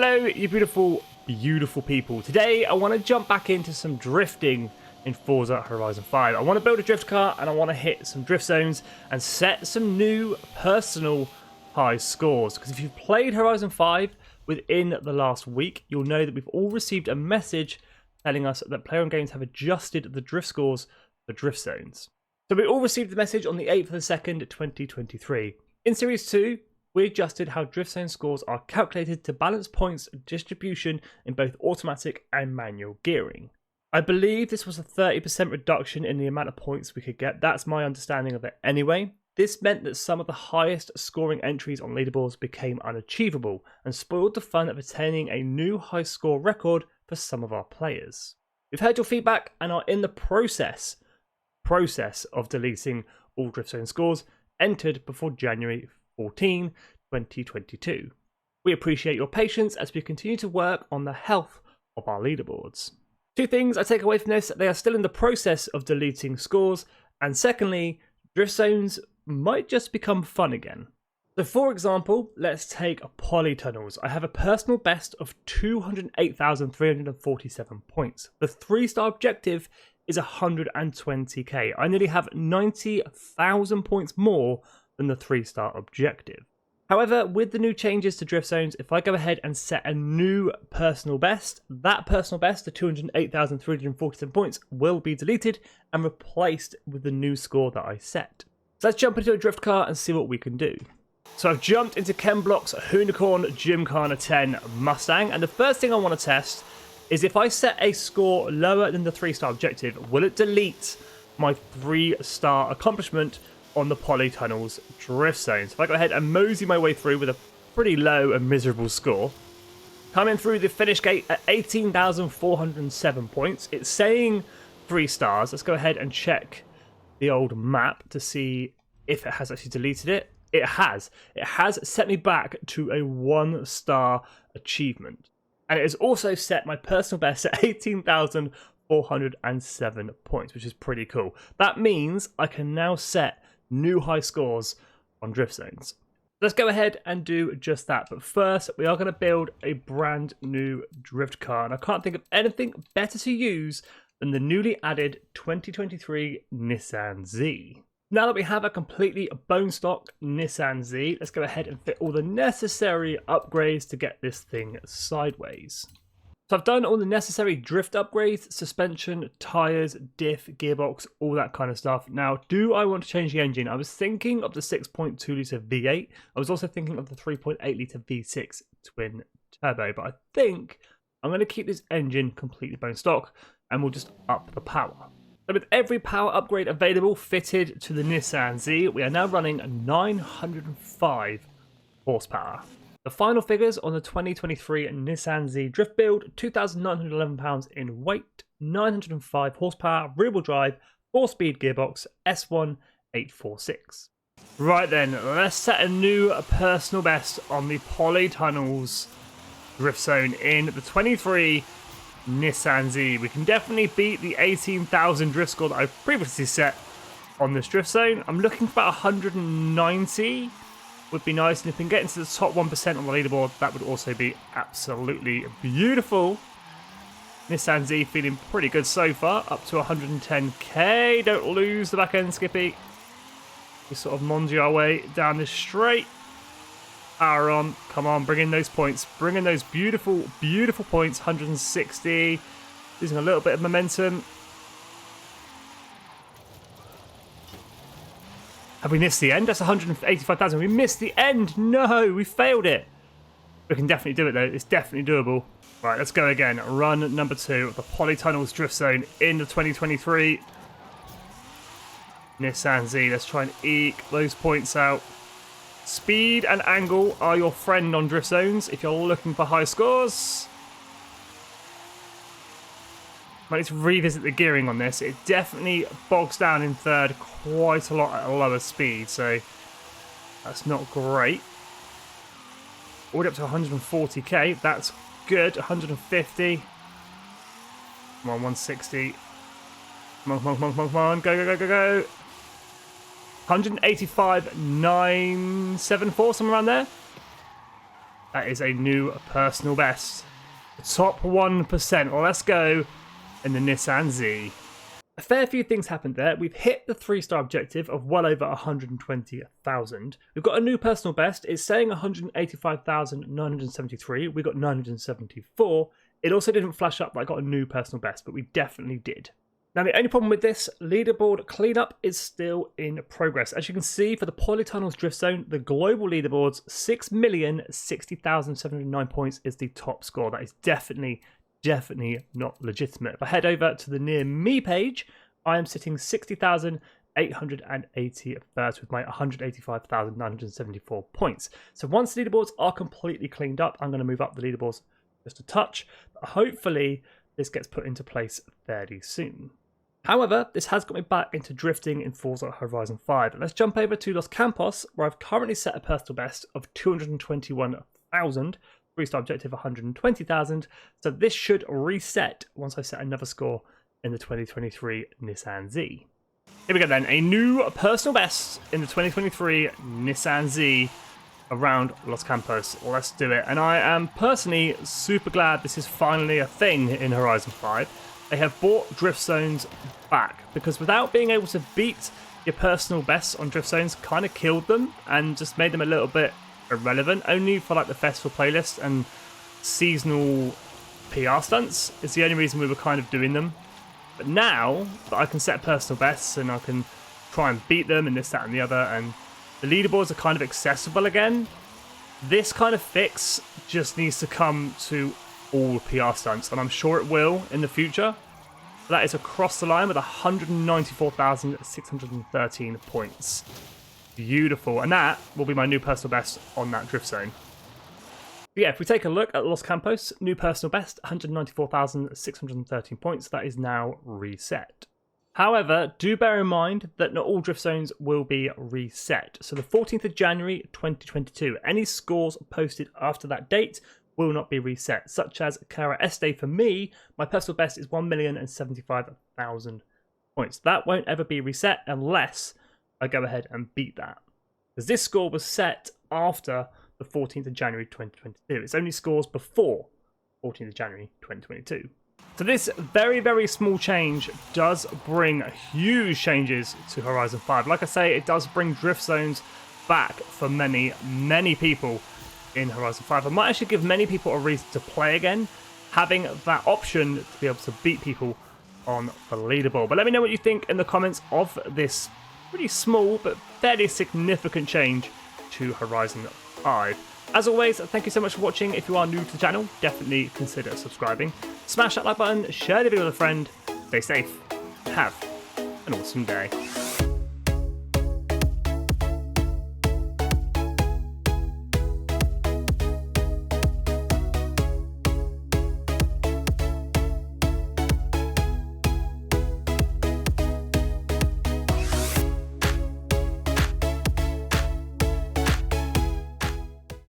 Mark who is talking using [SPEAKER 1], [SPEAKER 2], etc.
[SPEAKER 1] Hello, you beautiful, beautiful people. Today, I want to jump back into some drifting in Forza Horizon 5. I want to build a drift car and I want to hit some drift zones and set some new personal high scores. Because if you've played Horizon 5 within the last week, you'll know that we've all received a message telling us that Player On Games have adjusted the drift scores for drift zones. So we all received the message on the 8th of the 2nd, 2023. In Series 2, we adjusted how drift zone scores are calculated to balance points distribution in both automatic and manual gearing. I believe this was a 30% reduction in the amount of points we could get. That's my understanding of it anyway. This meant that some of the highest scoring entries on leaderboards became unachievable and spoiled the fun of attaining a new high score record for some of our players. We've heard your feedback and are in the process of deleting all drift zone scores entered before January 14, 2022. We appreciate your patience as we continue to work on the health of our leaderboards. Two things I take away from this: they are still in the process of deleting scores, and secondly, drift zones might just become fun again. So for example, let's take polytunnels. I have a personal best of 208,347 points. The 3-star objective is 120k. I nearly have 90,000 points more than the 3-star objective. However, with the new changes to drift zones, if I go ahead and set a new personal best, that personal best, the 208,347 points, will be deleted and replaced with the new score that I set. So let's jump into a drift car and see what we can do. So I've jumped into Ken Block's Hoonicorn Gymkhana 10 Mustang, and the first thing I want to test is if I set a score lower than the 3-star objective, will it delete my 3-star accomplishment on the polytunnels drift zone? So if I go ahead and mosey my way through with a pretty low and miserable score, coming through the finish gate at 18,407 points, it's saying 3 stars. Let's go ahead and check the old map to see if it has actually deleted it. It has set me back to a 1-star achievement, and it has also set my personal best at 18,407 points, which is pretty cool. That means I can now set new high scores on drift zones. Let's go ahead and do just that. But first, we are going to build a brand new drift car, and I can't think of anything better to use than the newly added 2023 Nissan Z. Now that we have a completely bone stock Nissan Z, let's go ahead and fit all the necessary upgrades to get this thing sideways. So I've done all the necessary drift upgrades: suspension, tyres, diff, gearbox, all that kind of stuff. Now, do I want to change the engine? I was thinking of the 6.2 litre V8. I was also thinking of the 3.8 litre V6 twin turbo, but I think I'm going to keep this engine completely bone stock and we'll just up the power. So with every power upgrade available fitted to the Nissan Z, we are now running 905 horsepower. The final figures on the 2023 Nissan Z drift build: 2,911 pounds in weight, 905 horsepower, rear-wheel drive, 4-speed gearbox, S1846. Right then, let's set a new personal best on the polytunnels drift zone in the 23 Nissan Z. We can definitely beat the 18,000 drift score that I've previously set on this drift zone. I'm looking for about 190 would be nice, and if we can get into the top 1% on the leaderboard, that would also be absolutely beautiful. Nissan Z feeling pretty good so far, up to 110k. Don't lose the back end, Skippy. We sort of mongy our way down this straight. Power on, come on, bring in those points. Bring in those beautiful, beautiful points. 160, losing a little bit of momentum. Have we missed the end? That's 185,000. We missed the end. No, we failed it. We can definitely do it though. It's definitely doable. Right, let's go again. Run number 2 of the polytunnels drift zone in the 2023 Nissan Z. Let's try and eke those points out. Speed and angle are your friend on drift zones if you're looking for high scores. Might need to revisit the gearing on this. It definitely bogs down in third quite a lot at a lower speed, so that's not great. All the way up to 140k, that's good. 150. Come on, 160. Come on, come on, come on, come on, come on. Go, go, go, go, go. 185,974, somewhere around there. That is a new personal best. The top 1%. Well, let's go in the Nissan Z. A fair few things happened there. We've hit the 3-star objective of well over 120,000. We've got a new personal best. It's saying 185,973. We got 974. It also didn't flash up that I got a new personal best, but we definitely did. Now, the only problem with this leaderboard cleanup is still in progress. As you can see, for the Polytunnels Drift Zone, the global leaderboard's 6,060,709 points is the top score. That is definitely not legitimate. If I head over to the Near Me page, I am sitting 60,880 first with my 185,974 points. So once the leaderboards are completely cleaned up, I'm going to move up the leaderboards just a touch. But hopefully, this gets put into place fairly soon. However, this has got me back into drifting in Forza Horizon 5. Let's jump over to Los Campos, where I've currently set a personal best of 221,000, 3-star objective 120,000. So this should reset once I set another score in the 2023 Nissan Z. Here we go then, a new personal best in the 2023 Nissan Z around Los Campos. Let's do it. And I am personally super glad this is finally a thing in Horizon 5. They have brought drift zones back, because without being able to beat your personal bests on drift zones kind of killed them and just made them a little bit irrelevant. Only for like the festival playlist and seasonal PR stunts is the only reason we were kind of doing them. But now that I can set personal bests and I can try and beat them and this, that and the other, and the leaderboards are kind of accessible again, this kind of fix just needs to come to all PR stunts, and I'm sure it will in the future. That is across the line with 194,613 points. Beautiful, and that will be my new personal best on that drift zone. But yeah, if we take a look at Los Campos, new personal best, 194,613 points. That is now reset. However, do bear in mind that not all drift zones will be reset. So the 14th of January 2022, any scores posted after that date will not be reset, such as Cara Este for me. My personal best is 1,075,000 points. That won't ever be reset unless I go ahead and beat that, because this score was set after the 14th of January 2022. It's only scores before 14th of January 2022. So this very, very small change does bring huge changes to Horizon 5. Like I say, it does bring drift zones back for many, many people in Horizon 5. I might actually give many people a reason to play again, having that option to be able to beat people on the leaderboard. But let me know what you think in the comments of this pretty small but fairly significant change to Horizon 5. As always, thank you so much for watching. If you are new to the channel, definitely consider subscribing. Smash that like button, share the video with a friend, stay safe, have an awesome day.